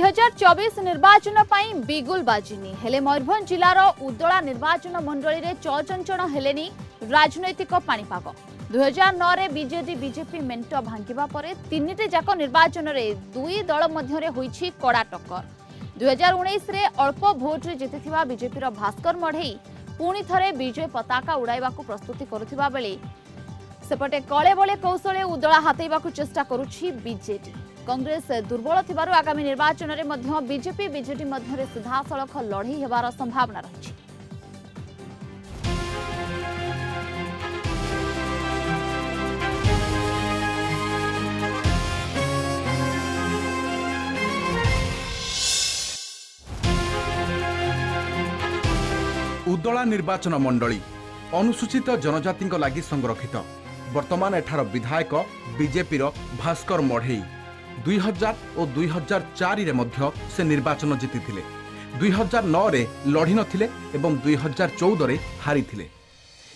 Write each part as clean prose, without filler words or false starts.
2024 निर्वाचन ପାଇଁ बिगुल बाजिनी हेले मयूरभंज जिलार उदला निर्वाचन मंडली रे चौचंचण हेलेनी राजनैतिक पाणीपाग 2009 रे बीजेडी बीजेपी मेंट भांगिबा परे तीनिटे जाक निर्वाचन रे दुई दल मध्य रे होईछि कड़ा टक्कर 2019 रे अल्प भोट रे जितिथिबा बीजेपी रो भास्कर मढेई पुणी थरे विजय पताका उड़ाइबा को प्रस्तुति करुथिबा बेले सेपटे कले बले कौशले उदला हातेइबा को चेष्टा करुछि बीजेडी कांग्रेस दुर्बल थिबारु आगामी निर्वाचन रे मध्य बीजेपी बीजेडी मध्य रे सीधासलख लढ़ई हेबार संभावना रहिछि। उदला निर्वाचन मंडली अनुसूचित जनजाति लागि संरक्षित वर्तमान एठार विधायक बीजेपी भास्कर मढेई 2000 और 2004 रे मध्य से निर्वाचन जीतिथिले 2009 रे लढी नथिले एवं 2014 रे हारिथिले।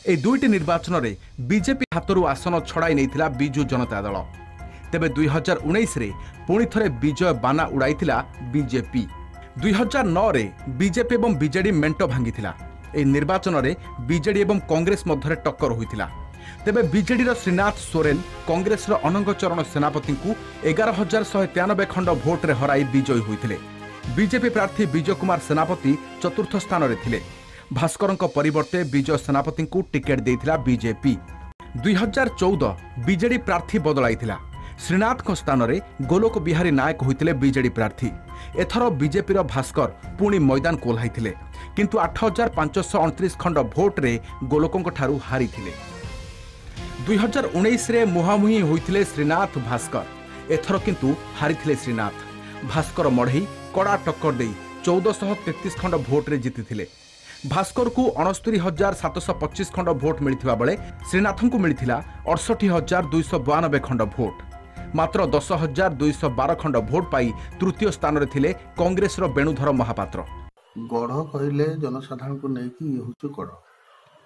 ए दुईटी निर्वाचन रे बीजेपी हातरू आसन छड़ाई नैथिला बिजू जनता दल तेबे 2019 रे पुणी थरे विजय बाना उड़ाइथिला बीजेपी 2009 रे बीजेपी एवं बीजेडी मेंट भांगिथिला। ए निर्वाचन रे बीजेडी एवं कांग्रेस मध्य टक्कर होइथिला तेबे बीजेडी श्रीनाथ सोरेन कांग्रेस अनंग चरण सेनापति को 11,193 खंड भोट रे हराई विजयी होइथिले। बीजेपी प्रार्थी विजय कुमार सेनापति चतुर्थ स्थान रे थिले। भास्करंक परिवर्ते विजय सेनापति को टिकेट देइथिला बीजेपी। 2014 बीजेडी प्रार्थी बदलाइथिला। श्रीनाथ स्थान रे गोलोक बिहारी नायक होइथिले बीजेडी प्रार्थी। एथर बीजेपी भास्कर पुणी मैदान कोल्हाइथिले किंतु 8,529 खंड भोट रे गोलोकंक ठारू हारिथिले। 2019 रे मुहामुही होइथिले श्रीनाथ भास्कर एथर किंतु हारिथिले श्रीनाथ। भास्कर मढेई कड़ा टक्कर देई 1433 खंड भोट रे जीतिथिले। भास्कर को 69,725 खंड भोट मिलिथिबा बेले श्रीनाथ को मिलिथिला 68,292 खंड भोट। मात्र 10,212 खंड भोट पाई तृतीय स्थान रे थिले कांग्रेस रो बेणुधर महापात्र। गढ़ कहले जनसाधारण को नेकी ये होछु गढ़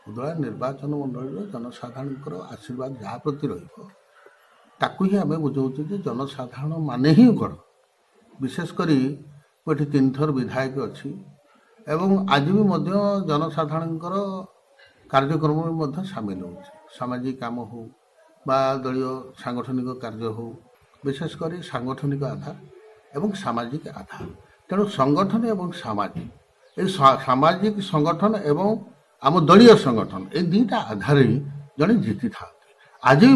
उदला निर्वाचन मंडली जनसाधारण आशीर्वाद जहाँ प्रति रही आम बुझाऊँ जनसाधारण माने ही गढ़ विशेषकर ये 3 थर विधायक अच्छी एवं आज भी जनसाधारण कार्यक्रम में सामिल हो सामाजिक काम हो बा दलीय सांगठनिक कार्य हो विशेषकर सांगठनिक आधार एवं सामाजिक आधार तेणु संगठन एवं सामाजिक संगठन एवं आम दलीय संगठन ए दुईटा आधार जड़े जीति था। आज भी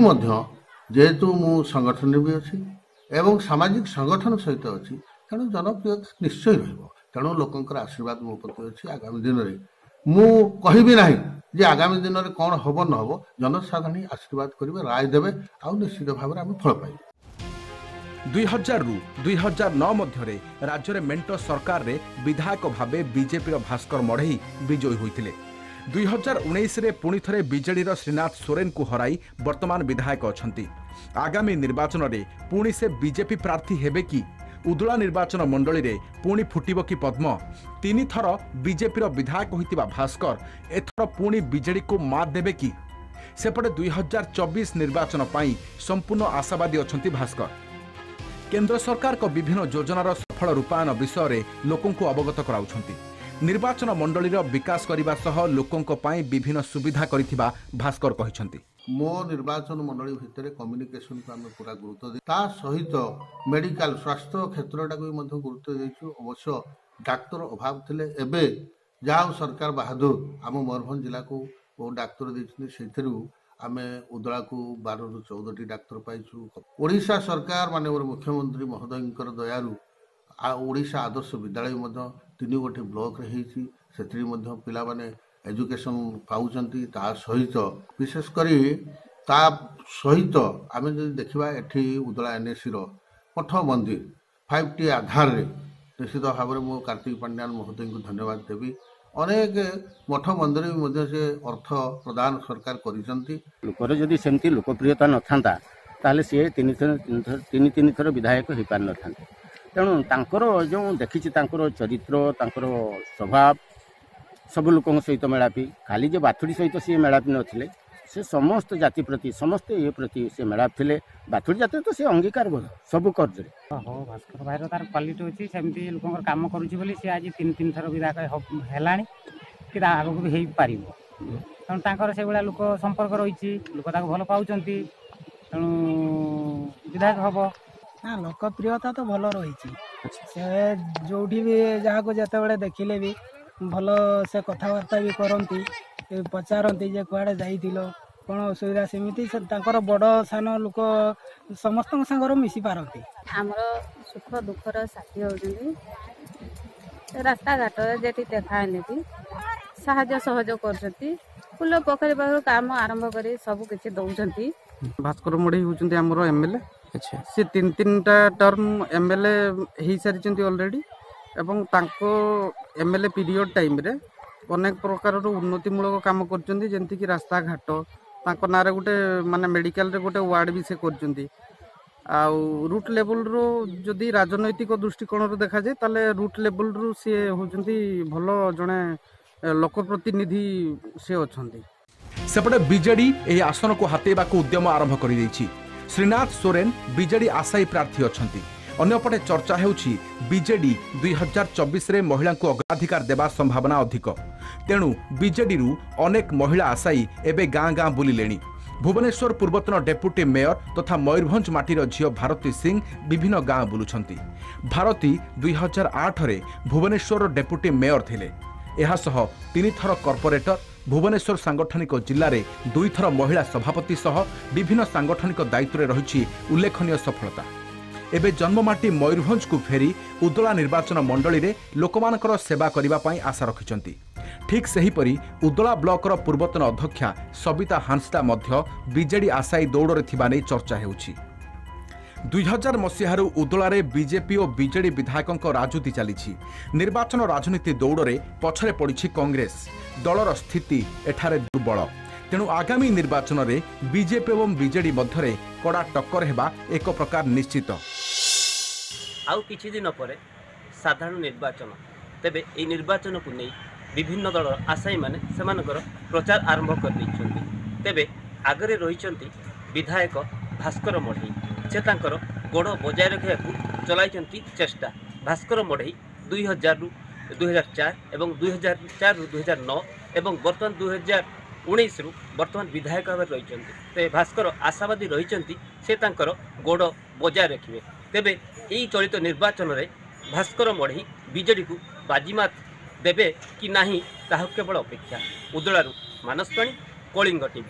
जेहेतु मु संगठन भी अच्छी एवं सामाजिक संगठन सहित अच्छी तेणु जनप्रियता निश्चय तेणु लोकंकर आशीर्वाद मो प्रति अच्छी। आगामी दिन में मु कहबी ना जे आगामी दिन में कौन हम न हम जनसाधारण आशीर्वाद करेंगे राय देवे आ निश्चित भाव में आम फल पाइबे। 2000 रु 2009 मध्य राज्य में मेंट सरकार रे विधायक भावे बीजेपी भास्कर मढेई विजयी होइथिले। 2019 रे पुणी थरे बीजेडी श्रीनाथ सोरेन को हराई वर्तमान विधायक अछंती। आगामी निर्वाचन रे पुणी से बीजेपी प्रार्थी हेबे कि उदला निर्वाचन मंडली रे पुणी फुटिबो कि पद्म। 3 थर बीजेपी विधायक होइतिबा भास्कर एथर पुणी बीजेडी को मात देबे कि सेपटे 2024 निर्वाचन पाई संपूर्ण आशावादी अछंती भास्कर। केंद्र सरकार को विभिन्न योजनार सफल रूपायन विषय रे लोकों को अवगत कराउछंती। निर्वाचन मंडलीर विकास करने सह लोकों विभिन्न सुविधा करिथिबा भास्कर कहिसंती। मो निर्वाचन मंडली भितर कम्युनिकेशन को आम पूरा गुरुत्व दे ता सहित मेडिकल स्वास्थ्य क्षेत्रटा को भी गुरुत्व देछु। अवश्य डाक्तर अभाव थिले एबे जहाँ सरकार बहादुर आम मयूरभंज जिला को वो डाक्तर देथिले आम उदला को 12 ରୁ 14टी डाक्तर पाइछु। ओडिशा सरकार माननीय मुख्यमंत्री महोदय दयारु ओडिशा आदर्श विद्यालय 3 गोटे ब्लॉक से पिला माने एजुकेशन पाउचंती। ता सहित विशेषकर ता सहित आम जो देखा एठी उदला एनएससी मठ मंदिर 5T आधार रे निश्चित भाव में मो कार्तिक पांड्यान महोदय को धन्यवाद देवी। अनेक मठ मंदिर भी से अर्थ प्रदान सरकार करिसंती। जदि सेमती लोकप्रियता न था ताले सी 3 थर विधायक हो पार न था। तेणु तांकर जो देखी चरित्र स्वभाव सब लोक सहित मेलापी खाली जो बाथुड़ी सहित सी मेलापी नथिले से समस्त जाति प्रति समस्त ये प्रति से मेड़ा थे बाथुड़ी जाति तो से अंगीकार बोध सब कर्ज हो भास्कर भाई तार क्वालिटी अच्छी सेमती लोक कम करुँच सी आज 3 थर विधायक है कि आगक भी हो पार तेणु से भाया लोक संपर्क रही लोक भल पाँच तेणु विधायक हम ना लोकप्रियता तो भल रही से जो भी जहाँ जिते देखिले भी भल से कथबार्ता भी करती पचारती जे कुआड़े जाइल कौन असुविधा सेमती बड़ सान लोक समस्त सागर मिसी पारती आमर सुख दुखर साथी होती रास्ता घाट जे देखा भी साहाय्य सहयोग कर फुल पोखरी पाखर काम आरंभ कर सब किसी दौरान भास्कर मोड़ी होती आमर एमएलए अच्छा सी 3-3टा टर्म एमएलए हो सारी ऑलरेडी एवं तांको एमएलए पीरियड टाइम रे अनेक प्रकार उन्नतिमूलक काम करछन्ती जेंति कि रास्ता घाट तांको नारे गोटे माने मेडिकल रे गोटे वार्ड भी से करछन्ती आ रूट लेवल रो जदि राजनैतिक दृष्टिकोण रो देखा जाय ताले रूट लेवल रो से होचन्ती भलो जणे लोक प्रतिनिधि से अछन्ती सेपटे बीजेडी एही आसन को हातेबा को उद्यम आरंभ करि दैछि। श्रीनाथ सोरेन बीजेडी आशायी प्रार्थी अछन्ती। अन्यपटे चर्चा हेउछि बीजेडी 2024 रे महिला को अग्राधिकार देबा संभावना अधिक तेणु बीजेडी रु अनेक महिला आशायी एबे गाँ गाँ बुलिलेणी। भुवनेश्वर पूर्वतन डेप्यूटी मेयर तथा मयूरभंज माटीर झील भारती सिंह विभिन्न गाँ बुलुछन्ती। भारती 2008 रे भुवनेश्वर डेप्यूटी मेयर थिले। एहासह 3 थर कॉर्पोरेटर भुवनेश्वर सांगठनिक जिले में 2 थर महिला सभापति सह विभिन्न सांगठनिक दायित्व में रही उल्लेखनीय सफलता। एबे जन्ममाटी मयूरभंज को फेरी उदला निर्वाचन मंडली रे लोकमानकर सेवा करिबा पई आशा रखिचंती। ठीक सेहीपरि उदला ब्लॉकर पूर्वतन अध्यक्षा सबिता हांसदा मध्य बीजेडी आशायी दौड़ थिबा नै चर्चा हेउछि। 2000 मसीहारू उदलारे बीजेपी और बीजेडी विधायकों राजनीति चली निर्वाचन राजनीति दौड़े पछरे पड़ी कांग्रेस दलर स्थिति एठारे दुर्बल तेणु आगामी निर्वाचन में बीजेपी और बीजेडी मध्य कड़ा टक्कर हेबा एक प्रकार निश्चित। आउ किछि दिन पर साधारण निर्वाचन तेबे ए निर्वाचन को नहीं विभिन्न दल आशायी माने सेमानकर प्रचार आरंभ कर दैछन्ति। तेबे आगरे रहिछन्ति विधायक भास्कर मढ़ई से तांकर गोड़ बजाय रखा चलाई चेष्टा। भास्कर मढ़ई 2000 रु 2004 एवं 2004 रु 2009 एवं बर्तमान 2019 रु बर्तमान विधायक भाव रही ते भास्कर आशावादी रही से तांकर गोड़ बजाय रखिए। तेबे यही चलित निर्वाचन में भास्कर मढ़ई बीजेडी को बाजीमात देवे कि नहीं ताहा केवल अपेक्षा। उदलारू मानस पाणी, कलिंग टीवी।